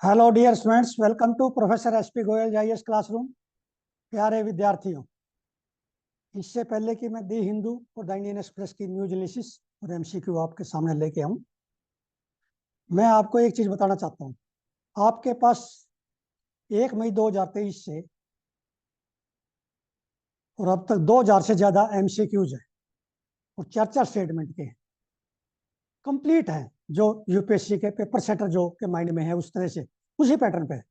Hello dear students, welcome to professor SP Goyal जाइएस classroom. प्यारे विद्यार्थियों, इससे पहले कि मैं दी हिंदू और द इंडियन एक्सप्रेस की न्यूज एनालिसिस और एमसीक्यू आपके सामने लेके आऊं, मैं आपको एक चीज बताना चाहता हूं। आपके पास 1 मई 2023 से और अब तक 2000 से ज्यादा एमसीक्यूज है और 4 स्टेटमेंट के कंप्लीट हैं, जो यूपीएससी के पेपर सेटर जो के माइंड में है उस तरह से उसी पैटर्न पे है।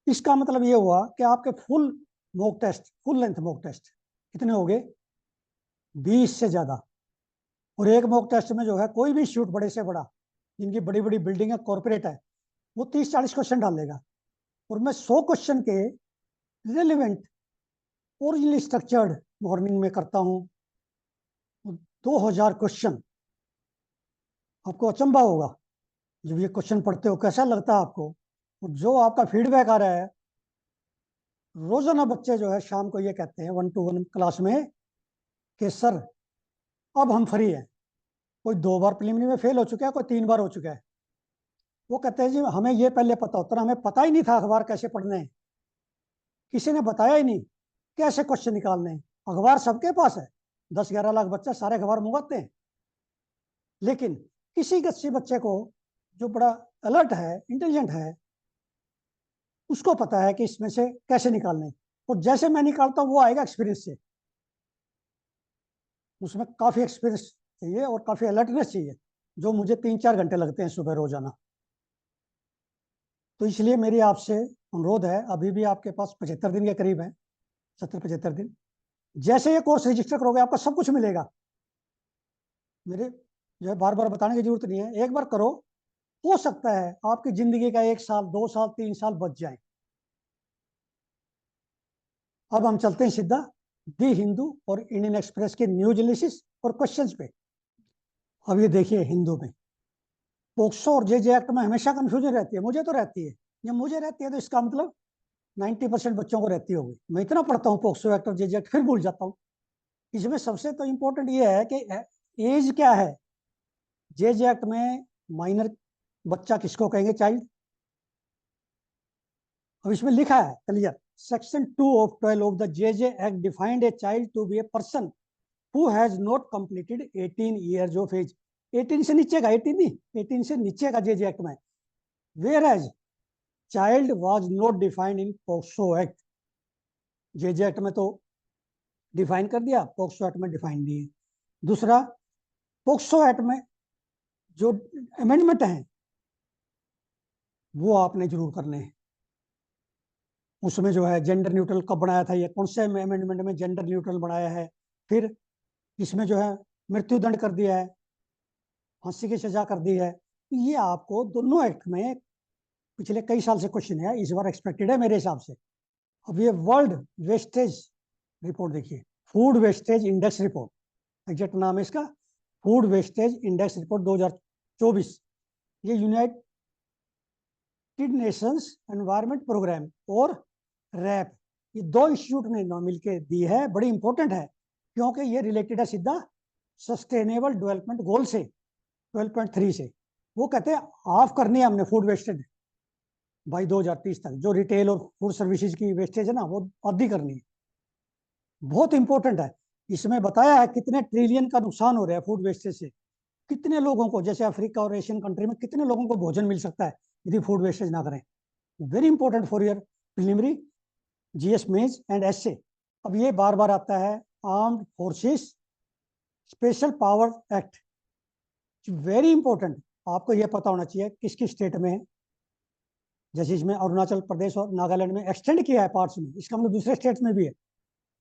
इसका मतलब ये हुआ कि आपके full mock test, full length mock test कितने हो गए? 20 से ज्यादा। और एक मॉक टेस्ट में जो है कोई भी इंस्टीट्यूट बड़े से बड़ा, जिनकी बड़ी बड़ी बिल्डिंग है, कॉर्पोरेट है, वो 30-40 क्वेश्चन डालेगा। और मैं 100 क्वेश्चन के रिलेवेंट ओरिजिनली स्ट्रक्चर्ड मॉर्निंग में करता हूँ 2000 क्वेश्चन। आपको अचंभा होगा जब ये क्वेश्चन पढ़ते हो, कैसा लगता है आपको। और जो आपका फीडबैक आ रहा है, रोजाना बच्चे जो है शाम को ये कहते हैं 1-to-1 क्लास में कि सर अब हम फ्री है। कोई 2 बार प्रीलिमिनरी में फेल हो चुका है, कोई 3 बार हो चुका है। वो कहते हैं जी हमें ये पहले पता होता, हमें पता ही नहीं था अखबार कैसे पढ़ने हैं, किसी ने बताया ही नहीं कैसे क्वेश्चन निकालने हैं। अखबार सबके पास है, 10-11 लाख बच्चा सारे अखबार मंगाते हैं, लेकिन किसी किसी बच्चे को जो बड़ा अलर्ट है, इंटेलिजेंट है, उसको पता है कि इसमें से कैसे निकालने हैं। और जैसे मैं निकालता हूँ वो आएगा एक्सपीरियंस से। उसमें काफी एक्सपीरियंस चाहिए और काफी अलर्टनेस चाहिए, जो मुझे 3-4 घंटे लगते हैं सुबह रोजाना। तो इसलिए मेरी आपसे अनुरोध है, अभी भी आपके पास 75 दिन के करीब है, 70-75 दिन। जैसे ये कोर्स रजिस्टर करोगे आपका सब कुछ मिलेगा। मेरे जो है बार बार बताने की जरूरत नहीं है, एक बार करो, हो सकता है आपकी जिंदगी का 1 साल, 2 साल, 3 साल बच जाए। अब हम चलते हैं सीधा दी हिंदू और इंडियन एक्सप्रेस के न्यूज एनालिसिस और क्वेश्चंस पे। अब ये देखिए, हिंदू में पोक्सो और जे एक्ट में हमेशा कंफ्यूजन रहती है, मुझे तो रहती है। जब मुझे रहती है तो इसका मतलब 90% बच्चों को रहती होगी। मैं इतना पढ़ता हूँ पोक्सो एक्ट और जे एक्ट, फिर भूल जाता हूँ। इसमें सबसे तो इम्पोर्टेंट ये है कि एज क्या है। जे एक्ट में माइनर बच्चा किसको कहेंगे? चाइल्ड। अब इसमें लिखा है clear, section 2 of 12 of the J act defined a child to be a person who has not completed 18 years of age. 18 से नीचे का, 18 नहीं, 18 से नीचे का जे एक्ट में। Whereas child was not defined in POCSO act. J act में तो डिफाइन कर दिया, पोक्सो एक्ट में डिफाइन नहीं है। दूसरा, पोक्सो एक्ट में जो अमेंडमेंट है वो आपने जरूर करने हैं। उसमें जो है जेंडर न्यूट्रल कब बनाया था, ये कौन से अमेंडमेंट में जेंडर न्यूट्रल बनाया है। फिर इसमें जो है मृत्यु दंड कर दिया है, फांसी की सजा कर दी है। ये आपको दोनों एक्ट में पिछले कई साल से क्वेश्चन है, इस बार एक्सपेक्टेड है मेरे हिसाब से। अब ये वर्ल्ड वेस्टेज रिपोर्ट देखिए, food wastage index report, exact नाम है इसका, फूड वेस्टेज इंडेक्स रिपोर्ट 2024। ये यूनाइटेड नेशंस एनवायरमेंट प्रोग्राम और रैप, ये 2 इंस्टीट्यूट ने मिलकर दी है। बड़ी इंपॉर्टेंट है क्योंकि ये रिलेटेड है सीधा सस्टेनेबल डेवलपमेंट गोल से, 12.3 से। वो कहते हैं ऑफ करनी है हमने फूड वेस्टेज बाई 2030 तक। जो रिटेल और फूड सर्विसेज की वेस्टेज है ना, वो आधी करनी है। बहुत इंपॉर्टेंट है। इसमें बताया है कितने ट्रिलियन का नुकसान हो रहा है फूड वेस्टेज से, कितने लोगों को, जैसे अफ्रीका और एशियन कंट्री में कितने लोगों को भोजन मिल सकता है यदि फूड वेस्टेज ना करें। Very important for your preliminary GS mains and essay. अब ये बार बार आता है, armed forces special power act, very important. आपको यह पता होना चाहिए किस किस स्टेट में है। जैसे इसमें अरुणाचल प्रदेश और नागालैंड में एक्सटेंड किया है पार्ट्स में, इसका मतलब दूसरे स्टेट्स में भी है।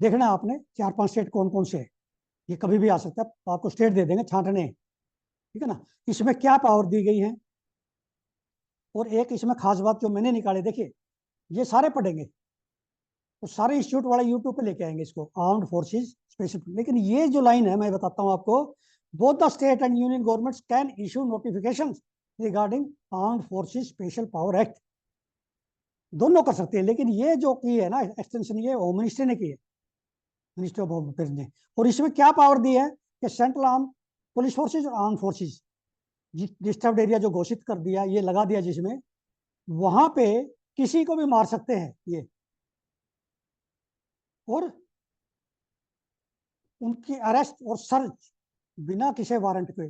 देखना आपने 4-5 स्टेट कौन कौन से है, ये कभी भी आ सकता है, आपको स्टेट दे देंगे छांटने, ठीक है ना। इसमें क्या पावर दी गई है। और एक इसमें खास बात जो मैंने निकाले, देखिए ये सारे पढ़ेंगे तो सारे इंस्टीट्यूट वाले यूट्यूब पे लेके आएंगे इसको, आर्म्ड फोर्सेस स्पेशल। लेकिन ये जो लाइन है मैं बताता हूँ आपको, both the state and union governments can issue notifications regarding armed forces special power act. दोनों कर सकते हैं, लेकिन ये जो की है ना एक्सटेंशन, ये होम मिनिस्ट्री ने की है, मिनिस्टर ऑफ होम अफेयर्स ने। और इसमें क्या पावर दी है कि सेंट्रल आर्म पुलिस फोर्सेज और आर्म फोर्सेज डिस्टर्ब्ड एरिया जो घोषित कर दिया, ये लगा दिया जिसमें वहां पे किसी को भी मार सकते हैं ये, और उनकी अरेस्ट और सर्च बिना किसी वारंट के,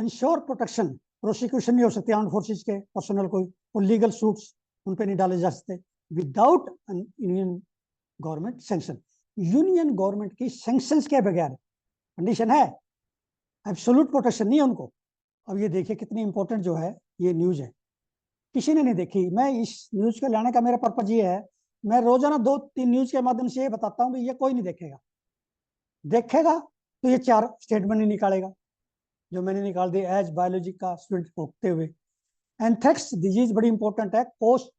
इंश्योर प्रोटेक्शन, प्रोसिक्यूशन नहीं हो सकती आर्म फोर्सेस के पर्सनल कोई, और लीगल सूट्स उन पे नहीं डाले जा सकते without union government sanction. Union government की सैंक्शंस के बगैर, कंडीशन है, एब्सोल्यूट प्रोटेक्शन नहीं है उनको। अब ये देखिए कितनी इंपॉर्टेंट जो है ये न्यूज है, किसी ने नहीं देखी। मैं इस न्यूज को लाने का मेरा पर्पज ये है, मैं रोजाना 2-3 न्यूज के माध्यम से ये बताता हूँ कि ये कोई नहीं देखेगा, देखेगा तो ये 4 स्टेटमेंट ही निकालेगा जो मैंने निकाल दिया एज बायोलॉजी का स्टूडेंट होते हुए। एंथ्रेक्स डिजीज बड़ी इंपॉर्टेंट है, कोच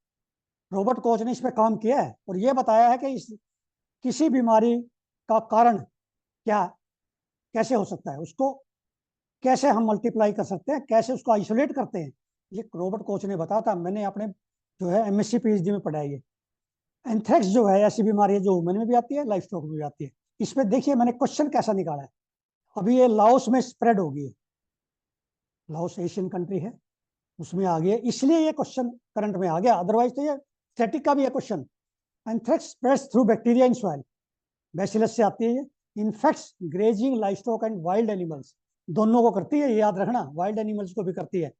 रॉबर्ट कोच ने इस पर काम किया है और ये बताया है कि किसी बीमारी का कारण क्या, कैसे हो सकता है, उसको कैसे हम मल्टीप्लाई कर सकते हैं, कैसे उसको आइसोलेट करते हैं, ये रॉबर्ट कोच ने बताया था। मैंने अपने जो है एमएससी पीएचडी में पढ़ा है ये। एंथ्रेक्स जो है ऐसी बीमारी है जो ह्यूमन में भी आती है, लाइफ स्टॉक में भी आती है। इसमें देखिए मैंने क्वेश्चन कैसा निकाला है। अभी ये लाओस में स्प्रेड हो गई है, लाओस एशियन कंट्री है, उसमें आ गया, इसलिए ये क्वेश्चन करंट में आ गया, अदरवाइज तो ये स्टैटिक का भी है question. Anthrax spreads through bacteria in soil, bacillus से आती है ये, infects grazing life stock and wild animals, दोनों को करती है, ये याद रखना, वाइल्ड एनिमल्स को भी करती है।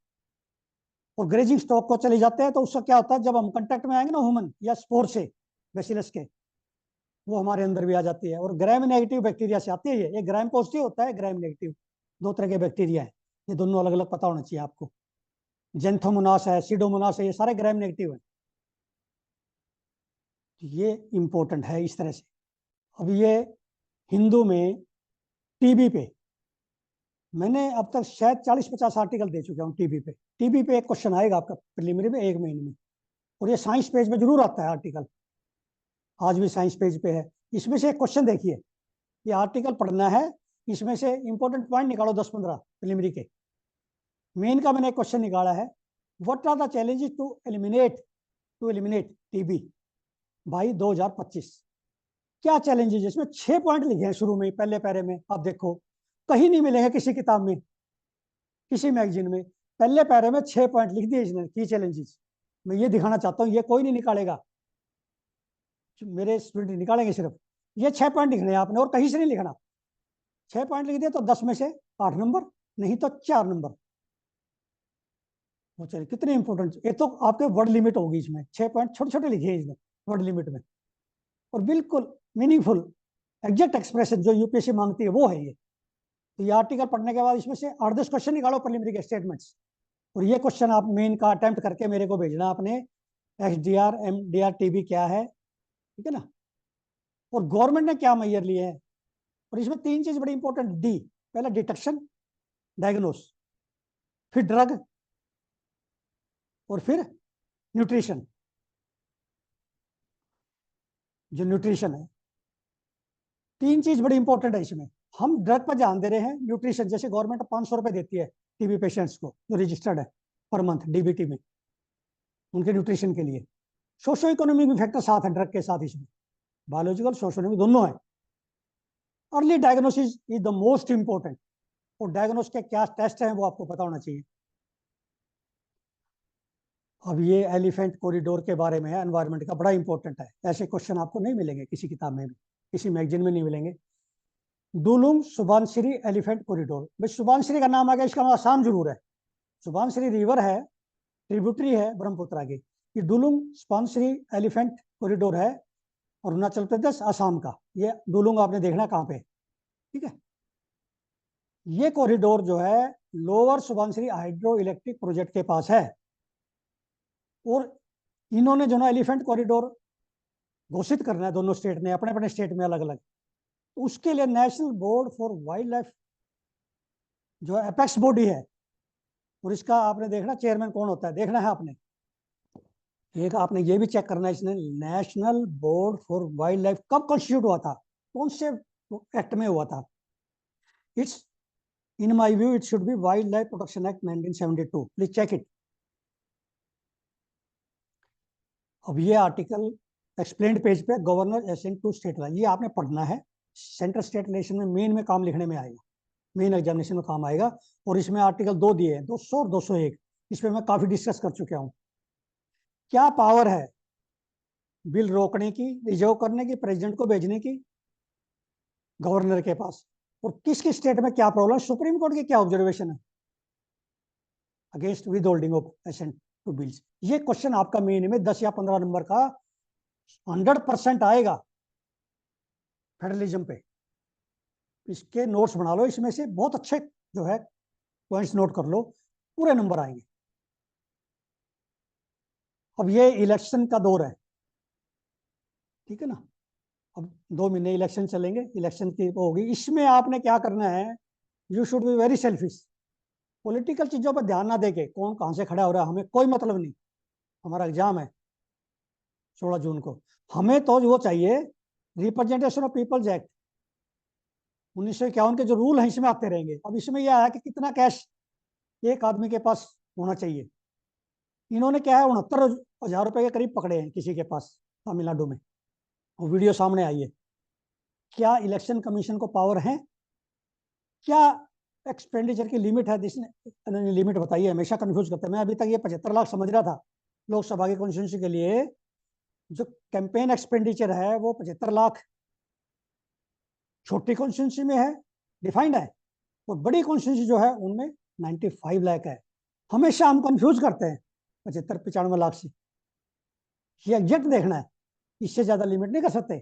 और ग्रेजिंग स्टॉक को चले जाते हैं तो उसका क्या होता है, जब हम कांटेक्ट में आएंगे ना ह्यूमन या स्पोर से बैसिलस के, वो हमारे अंदर भी आ जाती है। और ग्राम नेगेटिव बैक्टीरिया से आती है ये ग्राम पॉजिटिव होता है, ग्राम नेगेटिव, 2 तरह के बैक्टीरिया है, ये दोनों अलग अलग पता होना चाहिए आपको। जेंथोमोनास है, सीडोमोनास है, ये सारे ग्राम नेगेटिव है, ये इंपॉर्टेंट है इस तरह से। अब ये हिंदू में टीबी पे मैंने अब तक शायद 40-50 आर्टिकल दे चुका हूँ टीबी पे। टीबी पे एक क्वेश्चन आएगा आपका प्रीलिमिनरी में 1 महीने में, और ये साइंस पेज में जरूर आता है आर्टिकल, आज भी साइंस पेज पे है। इसमें से एक क्वेश्चन देखिए, ये आर्टिकल पढ़ना है, इसमें से इंपॉर्टेंट पॉइंट निकालो 10-15 प्रीलिमिनरी के। मेन का मैंने एक क्वेश्चन निकाला है, what are the challenges to eliminate TB by 2025। क्या चैलेंजेस, इसमें 6 पॉइंट लिखे हैं शुरू में पहले पैरे में, आप देखो कहीं नहीं मिलेंगे किसी किताब में, किसी मैगजीन में। पहले पैरे में 6 पॉइंट लिख दिए इसने, की चैलेंजेस। मैं ये दिखाना चाहता हूँ, ये कोई नहीं निकालेगा, मेरे स्टूडेंट निकालेंगे, सिर्फ ये 6 पॉइंट लिखने हैं आपने और कहीं से नहीं लिखना। 6 पॉइंट लिख दिए तो 10 में से 8 नंबर, नहीं तो 4 नंबर। वो चलिए कितने इंपॉर्टेंट, ये तो आपके वर्ड लिमिट होगी इसमें, 6 पॉइंट छोटे छोटे लिखे हैं इसने वर्ड लिमिट में, और बिल्कुल मीनिंगफुल एग्जैक्ट एक्सप्रेशन जो यूपीएससी मांगती है वो है ये। तो ये आर्टिकल पढ़ने के बाद इसमें से 8-10 क्वेश्चन निकालो प्रीलिमिनरी के स्टेटमेंट्स, और ये क्वेश्चन आप मेन का अटेम्प्ट करके मेरे को भेजना आपने, XDR MDR TB क्या है, ठीक है ना, और गवर्नमेंट ने क्या मैयर लिए हैं। और इसमें 3 चीज बड़ी इंपॉर्टेंट, डी, पहला डिटेक्शन डायग्नोस, फिर ड्रग, और फिर न्यूट्रिशन। जो न्यूट्रिशन है, 3 चीज बड़ी इंपॉर्टेंट है इसमें। हम ड्रग पर ध्यान दे रहे हैं, न्यूट्रिशन जैसे गवर्नमेंट 500 रुपए देती है टीबी पेशेंट्स को जो रजिस्टर्ड है पर मंथ डीबीटी में, उनके न्यूट्रिशन के लिए। सोशो इकोनॉमिक भी फैक्टर साथ है ड्रग के साथ, इसमें बायोलॉजिकल सोशो इकोनॉमिक दोनों है। Early diagnosis is the most important, और डायग्नोस के क्या टेस्ट हैं वो आपको पता होना चाहिए। अब ये एलिफेंट कॉरिडोर के बारे में है, एनवायरनमेंट का, बड़ा इंपॉर्टेंट है, ऐसे क्वेश्चन आपको नहीं मिलेंगे किसी किताब में भी, किसी मैगजीन में नहीं मिलेंगे। डुलुंग सुबानसिरी एलिफेंट कॉरिडोर, भाई सुबानसिरी का नाम आ गया, इसका मतलब आसाम जरूर है। सुबानसिरी रिवर है, ट्रिब्यूटरी है ब्रह्मपुत्रा की। ये डुलुंग सुबानसिरी एलिफेंट कॉरिडोर है, अरुणाचल प्रदेश आसाम का। ये डुलुंग आपने देखना कहाँ पे, ठीक है। ये कॉरिडोर जो है lower Subansiri hydro electric project के पास है, और इन्होंने जो ना एलिफेंट कॉरिडोर घोषित करना है, दोनों स्टेट ने अपने अपने स्टेट में अलग अलग, उसके लिए national board for wild life जो एपेक्स बॉडी है, और इसका आपने देखना चेयरमैन कौन होता है, देखना है आपने। एक आपने ये भी चेक करना है, इसने national board for wildlife कब कॉन्स्टिट्यूट हुआ था, कौन से एक्ट में हुआ था। It's in my view it should be wildlife protection act 1972, please check it. अब ये आर्टिकल एक्सप्लेन्ड पेज पे governor assent to state law, ये आपने पढ़ना है, सेंट्रल स्टेट रिलेशन में मेन में काम लिखने में आएगा, मेन एग्जामिनेशन में काम आएगा। और इसमें आर्टिकल 2 दिए हैं, 200 और 201, इस पर मैं काफी डिस्कस कर चुका हूँ, क्या पावर है बिल रोकने की, रिजर्व करने की, प्रेसिडेंट को भेजने की, गवर्नर के पास। और किस किस स्टेट में क्या प्रॉब्लम, सुप्रीम कोर्ट की क्या ऑब्जर्वेशन है against withholding of assent to bills. ये क्वेश्चन आपका मेन में 10 या 15 नंबर का 100% आएगा फेडरलिज्म पे। इसके नोट्स बना लो, इसमें से बहुत अच्छे जो है पॉइंट्स नोट कर लो, पूरे नंबर आएंगे। अब ये इलेक्शन का दौर है, ठीक है ना। अब 2 महीने इलेक्शन चलेंगे, इलेक्शन की वो होगी। इसमें आपने क्या करना है, you should be very selfish. Political चीजों पर ध्यान ना देके कौन कहां से खड़ा हो रहा है हमें कोई मतलब नहीं। हमारा एग्जाम है 16 जून को। हमें तो वो चाहिए रिप्रेजेंटेशन ऑफ पीपल्स एक्ट 1951 के जो रूल हैं इसमें आते रहेंगे। अब इसमें यह है कि कितना कैश एक आदमी के पास होना चाहिए। इन्होंने क्या है 69,000 रुपए के करीब पकड़े हैं किसी के पास तमिलनाडु में, वो वीडियो सामने आई है। क्या इलेक्शन कमीशन को पावर है? क्या एक्सपेंडिचर की लिमिट है? जिसने इन्होंने लिमिट बताई है, हमेशा कंफ्यूज करते हैं। मैं अभी तक ये 75 लाख समझ रहा था लोकसभा की कॉन्स्टिट्यूंसी के लिए। जो कैंपेन एक्सपेंडिचर है वो 75 लाख छोटी कॉन्स्टिट्यूंसी में है, डिफाइंड है, और बड़ी कॉन्स्टिट्यूंसी जो है उनमें 95 लाख है। हमेशा हम कंफ्यूज करते हैं 75-95 लाख से। ये एग्जैक्ट देखना है, इससे ज्यादा लिमिट नहीं कर सकते,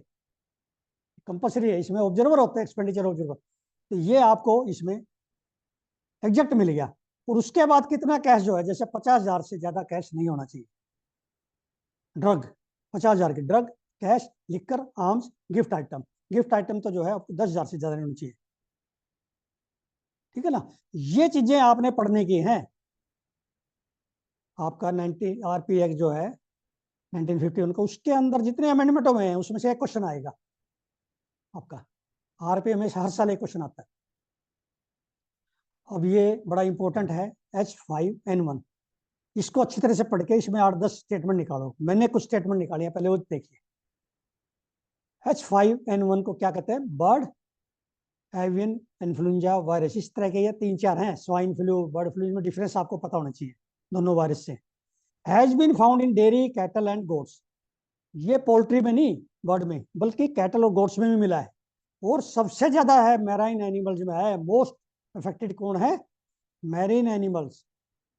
कंपल्सरी है। इसमें ऑब्जर्वर होते हैं, एक्सपेंडिचर ऑब्जर्वर। तो ये आपको इसमें एग्जैक्ट मिल गया। और उसके बाद कितना कैश जो है, जैसे 50,000 से ज्यादा कैश नहीं होना चाहिए। ड्रग 50,000 की drug, cash, liquor, arms, gift item. Gift item तो जो है आपको 10,000 से ज्यादा नहीं होनी चाहिए, ठीक है ना। ये चीजें आपने पढ़ने की हैं। आपका 90 आरपी एक्ट जो है 1951 का, उसके अंदर जितने अमेंडमेंट हुए हैं उसमें से एक क्वेश्चन आएगा आपका। आरपी में हर साल एक क्वेश्चन आता है। अब ये बड़ा इंपॉर्टेंट है, H5N1। इसको अच्छी तरह से पढ़ के इसमें 8-10 स्टेटमेंट निकालो। मैंने कुछ स्टेटमेंट निकाले हैं, पहले वो देखिए। H5N1 को क्या कहते हैं? Bird avian influenza virus. इस तरह के ये 3-4 हैं। स्वाइन फ्लू, बर्ड फ्लू में डिफरेंस आपको पता होना चाहिए दोनों वायरस से। Has been found in dairy, cattle and goats. ये पोल्ट्री में नहीं, बर्ड में, बल्कि कैटल और गोट्स में भी मिला है। और सबसे ज्यादा है मैराइन एनिमल्स में है। मोस्ट अफेक्टेड कौन है? मैरीन एनिमल्स,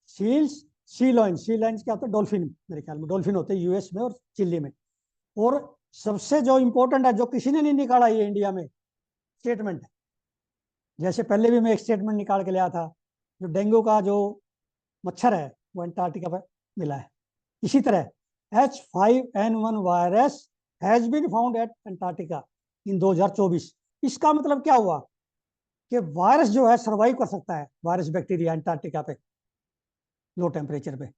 सील्स, सी लॉइन। सी लॉइन क्या होता है? डॉल्फिन, मेरे ख्याल में डॉल्फिन होते हैं यूएस में और चिली में। और सबसे जो इंपॉर्टेंट है, जो किसी ने नहीं निकाला, ये इंडिया में स्टेटमेंट है। जैसे पहले भी मैं एक स्टेटमेंट निकाल के लाया था, जो डेंगू का जो मच्छर है वो अंटार्कटिका पर मिला है। इसी तरह H5N1 virus has been found at Antarctica in 2024। इसका मतलब क्या हुआ कि वायरस जो है सरवाइव कर सकता है, वायरस बैक्टीरिया अंटार्कटिका पे, लो टेम्परेचर पे,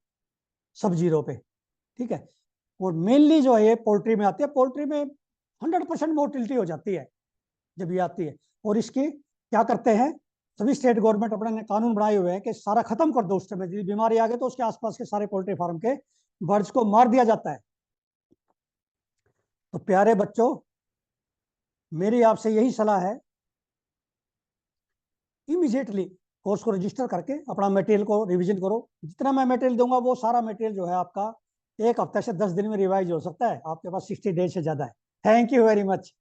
सब जीरो पे, ठीक है। और मेनली जो है ये पोल्ट्री में आती है। पोल्ट्री में 100% मोर्टिलिटी हो जाती है जब ये आती है। और इसकी क्या करते हैं सभी स्टेट गवर्नमेंट, अपने कानून बनाए हुए हैं कि सारा खत्म कर दो। उस समय यदि बीमारी आ गई तो उसके आसपास के सारे पोल्ट्री फार्म के बर्ड्स को मार दिया जाता है। तो प्यारे बच्चों, मेरी आपसे यही सलाह है, इमीडिएटली कोर्स को रजिस्टर करके अपना मटेरियल को रिवीजन करो। जितना मैं मटेरियल दूंगा वो सारा मटेरियल जो है आपका 1 हफ्ते से 10 दिन में रिवाइज हो सकता है। आपके पास 60 डेज से ज्यादा है। Thank you very much.